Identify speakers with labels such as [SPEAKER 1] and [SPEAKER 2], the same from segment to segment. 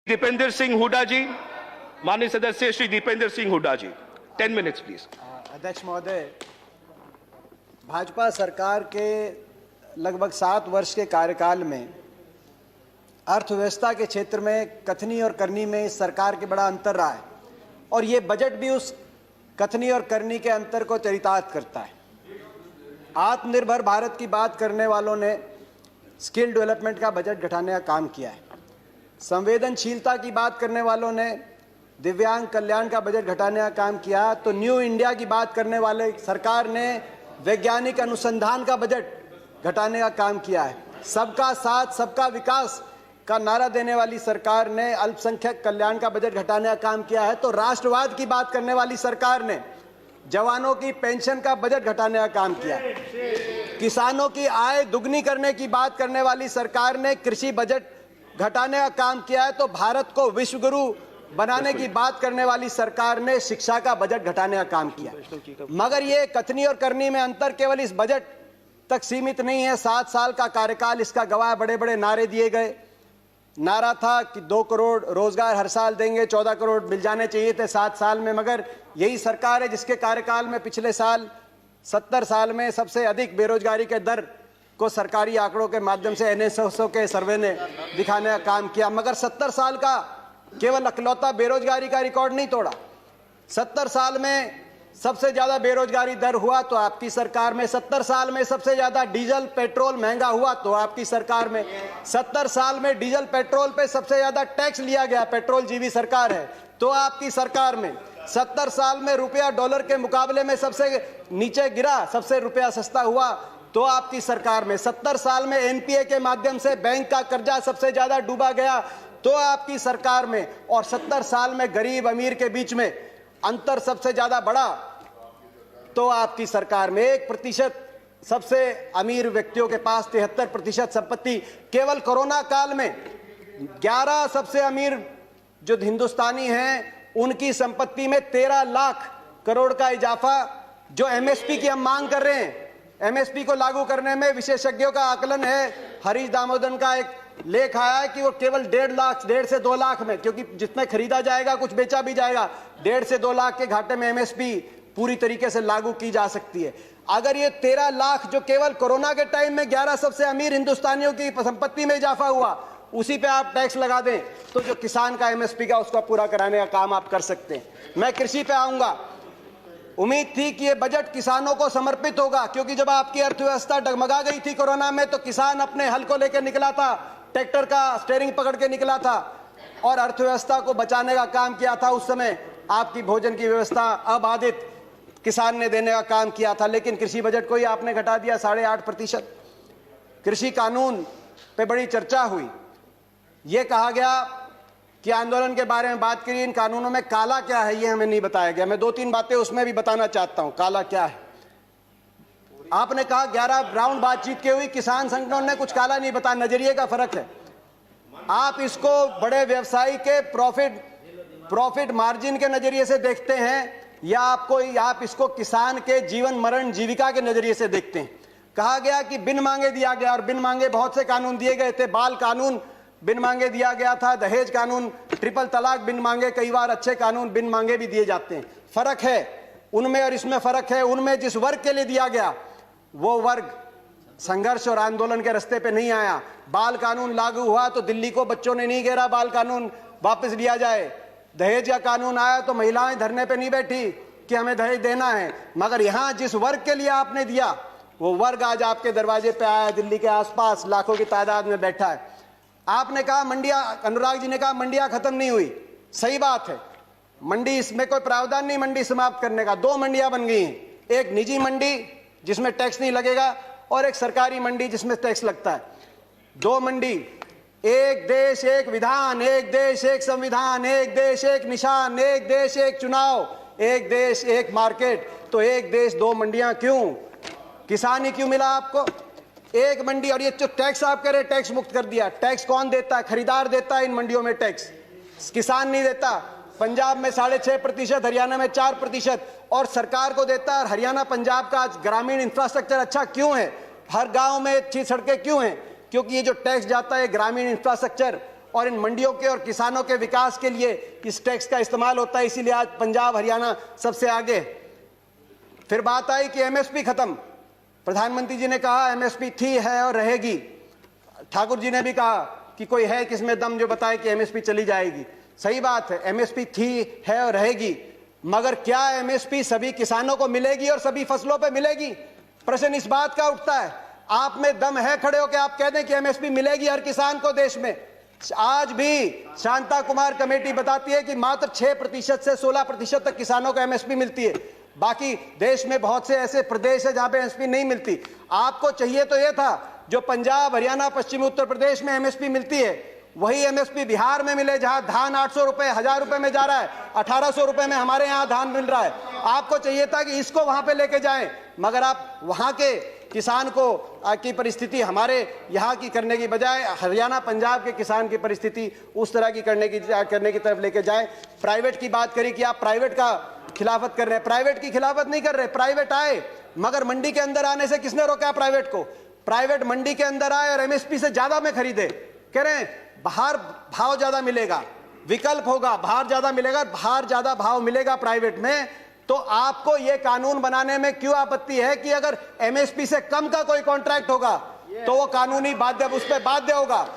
[SPEAKER 1] दीपेंद्र सिंह हुड्डा जी, माननीय सदस्य श्री दीपेंद्र सिंह हुड्डा जी, 10 minutes please.
[SPEAKER 2] अध्यक्ष महोदय, भाजपा सरकार के लगभग 7 वर्ष के कार्यकाल में अर्थव्यवस्था के क्षेत्र में कथनी और करनी में इस सरकार के बड़ा अंतर रहा है और ये बजट भी उस कथनी और करनी के अंतर को चरितार्थ करता है। आत्मनिर्भर भारत की बात करने वालों ने स्किल डेवलपमेंट का बजट घटाने का काम किया है। संवेदनशीलता की बात करने वालों ने दिव्यांग कल्याण का बजट घटाने का काम किया, तो न्यू इंडिया की बात करने वाले सरकार ने वैज्ञानिक अनुसंधान का बजट घटाने का काम किया है। सबका साथ सबका विकास का नारा देने वाली सरकार ने अल्पसंख्यक कल्याण का बजट घटाने का काम किया है। तो राष्ट्रवाद की बात करने वाली सरकार ने जवानों की पेंशन का बजट घटाने का काम किया। किसानों की आय दुगनी करने की बात करने वाली सरकार ने कृषि बजट घटाने का काम किया है। तो भारत को विश्व गुरु बनाने की बात करने वाली सरकार ने शिक्षा का बजट घटाने का काम किया। मगर ये कथनी और करनी में अंतर केवल इस बजट तक सीमित नहीं है। 7 साल का कार्यकाल इसका गवाह। बड़े बड़े नारे दिए गए। नारा था कि 2 करोड़ रोजगार हर साल देंगे, 14 करोड़ मिल जाने चाहिए थे 7 साल में। मगर यही सरकार है जिसके कार्यकाल में पिछले साल 70 साल में सबसे अधिक बेरोजगारी के दर को सरकारी आंकड़ों के माध्यम से एनएसओ के सर्वे ने दिखाने का काम किया। मगर 70 साल का केवल अकलौता बेरोजगारी का रिकॉर्ड नहीं तोड़ा। 70 साल में सबसे ज्यादा बेरोजगारी दर हुआ तो आपकी सरकार में। 70 साल में सबसे ज्यादा डीजल पेट्रोल महंगा हुआ तो आपकी सरकार में। 70 साल में डीजल पेट्रोल पे सबसे ज्यादा टैक्स लिया गया, पेट्रोल जीवी सरकार है, तो आपकी सरकार में। 70 साल में रुपया डॉलर के मुकाबले में सबसे नीचे गिरा, सबसे रुपया सस्ता हुआ तो आपकी सरकार में। 70 साल में एनपीए के माध्यम से बैंक का कर्जा सबसे ज्यादा डूबा गया तो आपकी सरकार में। और 70 साल में गरीब अमीर के बीच में अंतर सबसे ज्यादा बढ़ा तो आपकी सरकार में। 1% सबसे अमीर व्यक्तियों के पास 73% संपत्ति। केवल कोरोना काल में 11 सबसे अमीर जो हिंदुस्तानी हैं उनकी संपत्ति में 13 लाख करोड़ का इजाफा। जो एमएसपी की हम मांग कर रहे हैं, एमएसपी को लागू करने में विशेषज्ञों का आकलन है, हरीश दामोदरन का एक लेख आया है कि वो केवल 1.5 से 2 लाख में, क्योंकि जितने खरीदा जाएगा कुछ बेचा भी जाएगा, 1.5 से 2 लाख के घाटे में एमएसपी पूरी तरीके से लागू की जा सकती है। अगर ये 13 लाख जो केवल कोरोना के टाइम में 11 सबसे अमीर हिंदुस्तानियों की संपत्ति में इजाफा हुआ, उसी पे आप टैक्स लगा दें तो जो किसान का एमएसपी का उसका पूरा कराने का काम आप कर सकते हैं। मैं कृषि पे आऊंगा। उम्मीद थी कि ये बजट किसानों को समर्पित होगा, क्योंकि जब आपकी अर्थव्यवस्था डगमगा गई थी कोरोना में तो किसान अपने हल को लेकर निकला था, ट्रैक्टर का स्टीयरिंग पकड़ के निकला था और अर्थव्यवस्था को बचाने का काम किया था। उस समय आपकी भोजन की व्यवस्था अबाधित किसान ने देने का काम किया था। लेकिन कृषि बजट को ही आपने घटा दिया 8.5%। कृषि कानून पे बड़ी चर्चा हुई। ये कहा गया कि आंदोलन के बारे में बात करिए, इन कानूनों में काला क्या है ये हमें नहीं बताया गया। मैं 2-3 बातें उसमें भी बताना चाहता हूं, काला क्या है। आपने कहा 11 राउंड बातचीत की हुई, किसान संगठनों ने कुछ काला नहीं बताया। नजरिए का फर्क है। आप इसको बड़े व्यवसायी के प्रॉफिट मार्जिन के नजरिए से देखते हैं या आप इसको किसान के जीवन मरण जीविका के नजरिए से देखते हैं। कहा गया कि बिन मांगे दिया गया, और बिन मांगे बहुत से कानून दिए गए थे। बाल कानून बिन मांगे दिया गया था, दहेज कानून, ट्रिपल तलाक बिन मांगे, कई बार अच्छे कानून बिन मांगे भी दिए जाते हैं। फर्क है उनमें और इसमें फर्क है। उनमें जिस वर्ग के लिए दिया गया वो वर्ग संघर्ष और आंदोलन के रास्ते पे नहीं आया। बाल कानून लागू हुआ तो दिल्ली को बच्चों ने नहीं घेरा बाल कानून वापस लिया जाए। दहेज का कानून आया तो महिलाएं धरने पे नहीं बैठी कि हमें दहेज देना है। मगर यहां जिस वर्ग के लिए आपने दिया वो वर्ग आज आपके दरवाजे पे आया, दिल्ली के आसपास लाखों की तादाद में बैठा है। आपने कहा मंडियां, अनुराग जी ने कहा मंडियां खत्म नहीं हुई। सही बात है, मंडी इसमें कोई प्रावधान नहीं मंडी समाप्त करने का। 2 मंडियां बन गई हैं, एक निजी मंडी जिसमें टैक्स नहीं लगेगा और एक सरकारी मंडी जिसमें टैक्स लगता है। 2 मंडी, एक देश एक विधान, एक देश एक संविधान, एक देश एक निशान, एक देश एक चुनाव, एक देश एक मार्केट। तो एक देश 2 मंडियां क्यों? किसान ही क्यों मिला आपको? एक मंडी। और ये जो टैक्स आप कह रहे टैक्स मुक्त कर दिया, टैक्स कौन देता है? खरीदार देता है इन मंडियों में टैक्स, किसान नहीं देता। पंजाब में 6.5%, हरियाणा में 4% और सरकार को देता है। हरियाणा पंजाब का आज ग्रामीण इंफ्रास्ट्रक्चर अच्छा क्यों है? हर गांव में अच्छी सड़कें क्यों हैं? क्योंकि ये जो टैक्स जाता है ग्रामीण इंफ्रास्ट्रक्चर और इन मंडियों के और किसानों के विकास के लिए इस टैक्स का इस्तेमाल होता है, इसीलिए आज पंजाब हरियाणा सबसे आगे। फिर बात आई कि एमएसपी खत्म। प्रधानमंत्री जी ने कहा एमएसपी थी, है और रहेगी। ठाकुर जी ने भी कहा कि कोई है किसमें दम जो बताए कि एमएसपी चली जाएगी। सही बात है, एमएसपी थी, है और रहेगी, मगर क्या एमएसपी सभी किसानों को मिलेगी और सभी फसलों पे मिलेगी? प्रश्न इस बात का उठता है। आप में दम है खड़े होकर आप कह दें कि एमएसपी मिलेगी हर किसान को देश में? आज भी शांता कुमार कमेटी बताती है कि मात्र 6% से 16% तक किसानों को एमएसपी मिलती है। बाकी देश में बहुत से ऐसे प्रदेश है जहां पे एमएसपी नहीं मिलती। आपको चाहिए तो यह था जो पंजाब हरियाणा पश्चिमी उत्तर प्रदेश में एमएसपी मिलती है वही एमएसपी बिहार में मिले, जहां धान 800 रुपए 1000 रुपए में जा रहा है, 1800 रुपए में हमारे यहां धान मिल रहा है। आपको चाहिए था कि इसको वहां पे लेके जाएं, मगर आप वहां के किसान को की परिस्थिति हमारे यहाँ की करने की बजाय हरियाणा पंजाब के किसान की परिस्थिति उस तरह की करने की तरफ लेके जाएं। प्राइवेट की बात करी कि आप प्राइवेट का खिलाफत कर रहे हैं। प्राइवेट की खिलाफत नहीं कर रहे, प्राइवेट आए, मगर मंडी के अंदर आने से किसने रोका प्राइवेट को? प्राइवेट मंडी के अंदर आए और एमएसपी से ज्यादा में खरीदे। कह रहे हैं बाहर भाव ज्यादा मिलेगा, विकल्प होगा, बाहर ज्यादा मिलेगा, बाहर ज्यादा भाव मिलेगा प्राइवेट में। तो आपको यह कानून बनाने में क्यों आपत्ति है कि अगर एमएसपी से कम का कोई कॉन्ट्रैक्ट होगा तो वो कानूनी बाध्य, उस पर बाध्य होगा।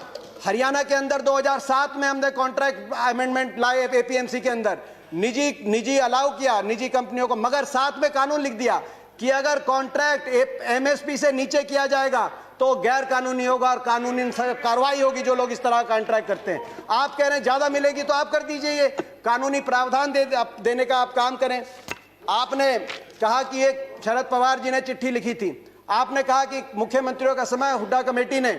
[SPEAKER 2] हरियाणा के अंदर 2007 में हमने कॉन्ट्रैक्ट अमेंडमेंट लाए एपीएमसी के अंदर, निजी अलाउ किया निजी कंपनियों को, मगर साथ में कानून लिख दिया कि अगर कॉन्ट्रैक्ट एमएसपी से नीचे किया जाएगा तो गैर कानूनी होगा और कानूनी कार्रवाई होगी जो लोग इस तरह का कॉन्ट्रैक्ट करते हैं। आप कह रहे हैं ज्यादा मिलेगी तो आप कर दीजिए, ये कानूनी प्रावधान देने का आप काम करें। आपने कहा कि एक शरद पवार जी ने चिट्ठी लिखी थी, आपने कहा कि मुख्यमंत्रियों का समय हुड्डा कमेटी ने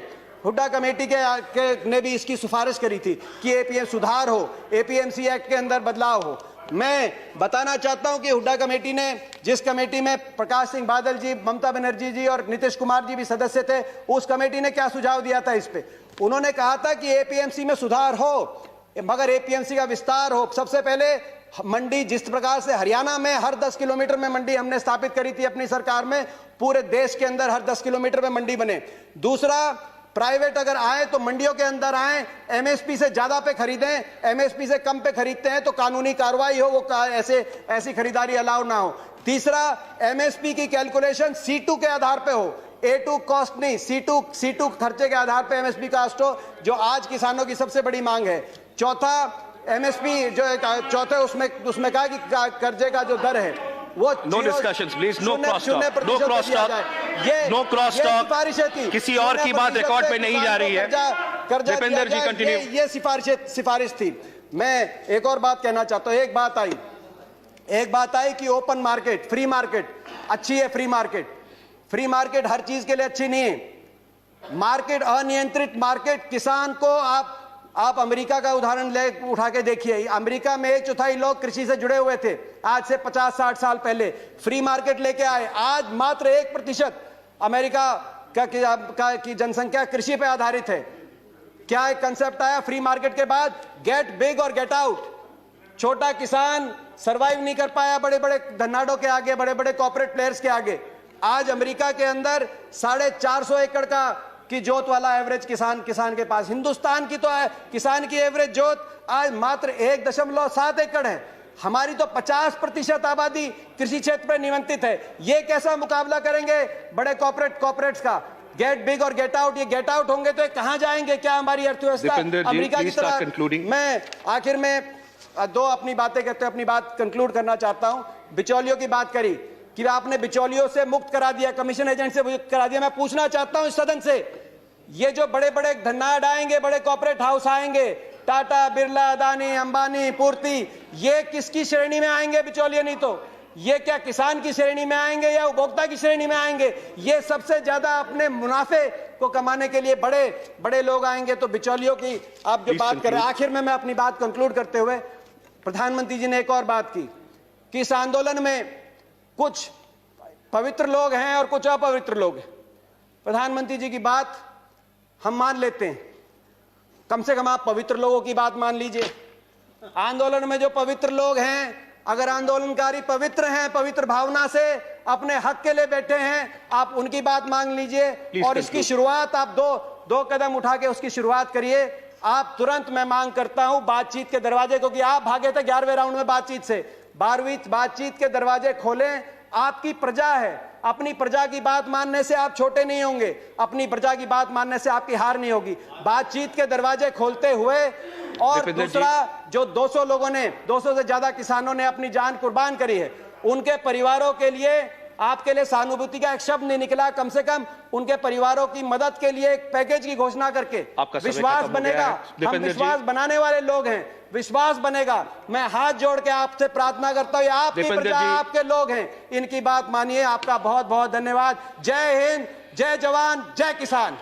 [SPEAKER 2] भी इसकी सिफारिश करी थी कि एपीएम सुधार हो, एपीएमसी एक्ट के अंदर बदलाव हो। मैं बताना चाहता हूं कि हुड्डा कमेटी ने, जिस कमेटी में प्रकाश सिंह बादल जी, ममता बनर्जी जी और नीतीश कुमार जी भी सदस्य थे, उस कमेटी ने क्या सुझाव दिया था इस पे? उन्होंने कहा था कि एपीएमसी में सुधार हो मगर एपीएमसी का विस्तार हो। सबसे पहले मंडी, जिस प्रकार से हरियाणा में हर 10 किलोमीटर में मंडी हमने स्थापित करी थी अपनी सरकार में, पूरे देश के अंदर हर 10 किलोमीटर में मंडी बने। दूसरा, प्राइवेट अगर आए तो मंडियों के अंदर आए, एमएसपी से ज्यादा पे खरीदें, एमएसपी से कम पे खरीदते हैं तो कानूनी कार्रवाई हो, वो ऐसी खरीदारी अलाउ ना हो। तीसरा, एमएसपी की कैलकुलेशन C2 के आधार पे हो, A2 कॉस्ट नहीं, C2 खर्चे के आधार पे एमएसपी कास्ट हो, जो आज किसानों की सबसे बड़ी मांग है। चौथा, एमएसपी जो चौथे उसमें कहा कि कर्जे का जो दर है वो
[SPEAKER 1] no discussions please, no cross talk, no cross talk, no cross talk. किसी और की बात रिकॉर्ड पे नहीं जा रही है। दीपेंद्र जी कंटिन्यू।
[SPEAKER 2] ये सिफारिश थी। मैं एक और बात कहना चाहता हूं। एक बात आई कि ओपन मार्केट, फ्री मार्केट अच्छी है। फ्री मार्केट हर चीज के लिए अच्छी नहीं है। मार्केट, अनियंत्रित मार्केट, किसान को आप अमेरिका का उदाहरण उठा के देखिए। अमेरिका में 1/4 लोग कृषि से जुड़े हुए थे आज से 50-60 साल पहले। फ्री मार्केट लेके आए, आज मात्र 1% अमेरिका की जनसंख्या कृषि पे आधारित है। क्या एक कंसेप्ट आया फ्री मार्केट के बाद? गेट बिग और गेट आउट। छोटा किसान सरवाइव नहीं कर पाया बड़े बड़े धन्नाडों के आगे, बड़े बड़े कॉर्पोरेट प्लेयर्स के आगे। आज अमेरिका के अंदर 450 एकड़ की जोत वाला एवरेज किसान के पास, हिंदुस्तान की तो किसान की एवरेज जोत आज मात्र 1.7 एकड़ है। हमारी तो 50% आबादी कृषि क्षेत्र पर निमंत्रित है। ये कैसा मुकाबला करेंगे बड़े कॉर्पोरेट्स का? गेट बिग और गेट आउट, ये गेट आउट होंगे तो कहां जाएंगे? क्या हमारी अर्थव्यवस्था अमेरिका की तरह? मैं आखिर में अपनी बात कंक्लूड करना चाहता हूं। बिचौलियों की बात करी कि आपने बिचौलियों से मुक्त करा दिया, कमीशन एजेंट से मुक्त करा दिया। मैं पूछना चाहता हूं इस सदन से, ये जो बड़े बड़े धन्नाड आएंगे, बड़े कॉर्पोरेट हाउस आएंगे, टाटा, बिरला, अदानी, अंबानी, पूर्ति, ये किसकी श्रेणी में आएंगे? बिचौलिए नहीं तो ये क्या किसान की श्रेणी में आएंगे या उपभोक्ता की श्रेणी में आएंगे? ये सबसे ज्यादा अपने मुनाफे को कमाने के लिए बड़े बड़े लोग आएंगे। तो बिचौलियों की आप जो बात कर रहे हैं, आखिर में मैं अपनी बात कंक्लूड करते हुए, प्रधानमंत्री जी ने एक और बात की कि इस आंदोलन में कुछ पवित्र लोग हैं और कुछ अपवित्र लोग हैं। प्रधानमंत्री जी की बात हम मान लेते हैं, कम से कम आप पवित्र लोगों की बात मान लीजिए। आंदोलन में जो पवित्र लोग हैं, अगर आंदोलनकारी पवित्र हैं, पवित्र भावना से अपने हक के लिए बैठे हैं, आप उनकी बात मान लीजिए। और इसकी शुरुआत आप दो कदम उठा के उसकी शुरुआत करिए। आप तुरंत, मैं मांग करता हूं, बातचीत के दरवाजे, क्योंकि आप भागे थे 11वें राउंड में बातचीत से, 12वीं बातचीत के दरवाजे खोलें। आपकी प्रजा है, अपनी प्रजा की बात मानने से आप छोटे नहीं होंगे, अपनी प्रजा की बात मानने से आपकी हार नहीं होगी। बातचीत के दरवाजे खोलते हुए, और दूसरा, जो 200 लोगों ने, 200 से ज्यादा किसानों ने अपनी जान कुर्बान करी है, उनके परिवारों के लिए आपके लिए सहानुभूति का एक शब्द नहीं निकला, कम से कम उनके परिवारों की मदद के लिए एक पैकेज की घोषणा करके विश्वास बनेगा। हम विश्वास बनाने वाले लोग हैं, विश्वास बनेगा। मैं हाथ जोड़ के आपसे प्रार्थना करता हूं, आपकी प्रजा, आपके लोग हैं, इनकी बात मानिए। आपका बहुत बहुत धन्यवाद। जय हिंद, जय जवान, जय किसान।